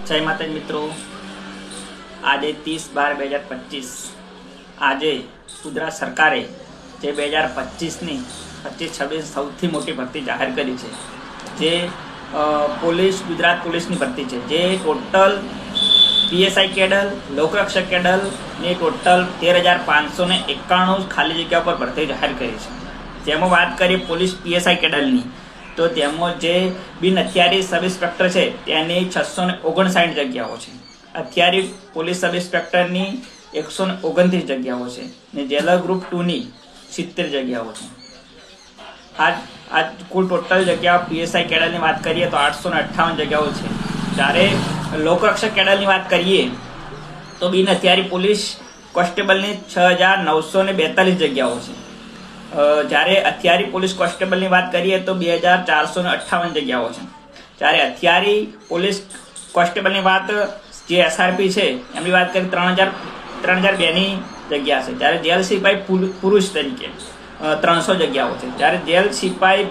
જય માતાજી મિત્રો, આજે 30/12/2025 આજે ગુજરાત સરકારે જે 2025ની 25-26 સૌથી મોટી ભરતી જાહેર કરી છે, જે ગુજરાત પોલીસની ભરતી છે, જે ટોટલ પીએસઆઈ કેડર, લોકરક્ષક કેડરની ટોટલ 13,591 ખાલી જગ્યા પર ભરતી જાહેર કરી છે. જેમાં વાત કરીએ પોલીસ પીએસઆઈ કેડરની, તો તેમાં જે બિન હથિયારી સબ ઇન્સ્પેક્ટર છે તેની 659 જગ્યાઓ છે. હથિયારી પોલીસ સબ ઇન્સ્પેક્ટરની 129 જગ્યાઓ છે ને જેલર ગ્રુપ 2ની 70 જગ્યાઓ છે. આ કુલ ટોટલ જગ્યાઓ પીએસઆઈ કેડરની વાત કરીએ તો 858 જગ્યાઓ છે. જ્યારે લોકરક્ષક કેડરની વાત કરીએ તો બિન હથિયારી પોલીસ કોન્સ્ટેબલની 6,942 જગ્યાઓ છે. જ્યારે હથિયારી પોલીસ કોન્સ્ટેબલની વાત કરીએ તો 2,458 જગ્યાઓ છે. જ્યારે હથિયારી પોલીસ કોન્સ્ટેબલની વાત જે એસઆરપી છે એમની વાત કરીએ 3,002ની જગ્યા છે. જ્યારે જેલ સિપાઈ પુરુષ તરીકે 300 જગ્યાઓ છે. જ્યારે જેલ સિપાઈ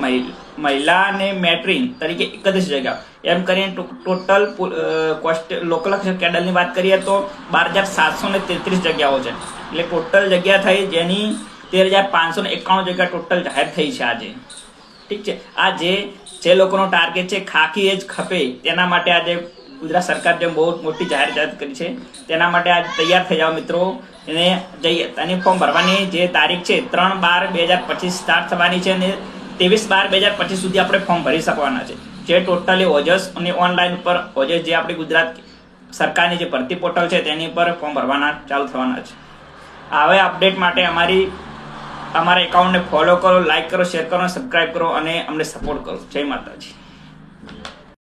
મહિલા અને મેટ્રિન તરીકે 31 જગ્યાઓ. એમ કરીને ટોટલ લોકરક્ષક કેડરની વાત કરીએ તો 12,733 જગ્યાઓ છે. એટલે ટોટલ જગ્યા થઈ જેની 13,591 જગ્યા ટોટલ જાહેર થઈ છે આજે. ઠીક છે. આ જે લોકોનો ટાર્ગેટ છે ખાકી એજ ખપે તેના માટે આજે ગુજરાત સરકાર જે બહુ મોટી જાહેરાત કરી છે તેના માટે આજે તૈયાર થઈ જાઓ મિત્રો. એને જઈએ અને ફોર્મ ભરવાની જે તારીખ છે 3/12/2025 સ્ટાર્ટ થવાની છે અને 23/12/2025 સુધી આપણે ફોર્મ ભરી શકવાના છે. જે ટોટલી ઓજસ અને ઓનલાઈન ઉપર ઓજસ જે આપણી ગુજરાત સરકારની જે ભરતી પોર્ટલ છે તેની ઉપર ફોર્મ ભરવાના ચાલુ થવાના છે. હવે અપડેટ માટે અમારા એકાઉન્ટને ફોલો કરો, લાઈક કરો, શેર કરો, સબસ્ક્રાઈબ કરો અને અમને સપોર્ટ કરો. જય માતાજી.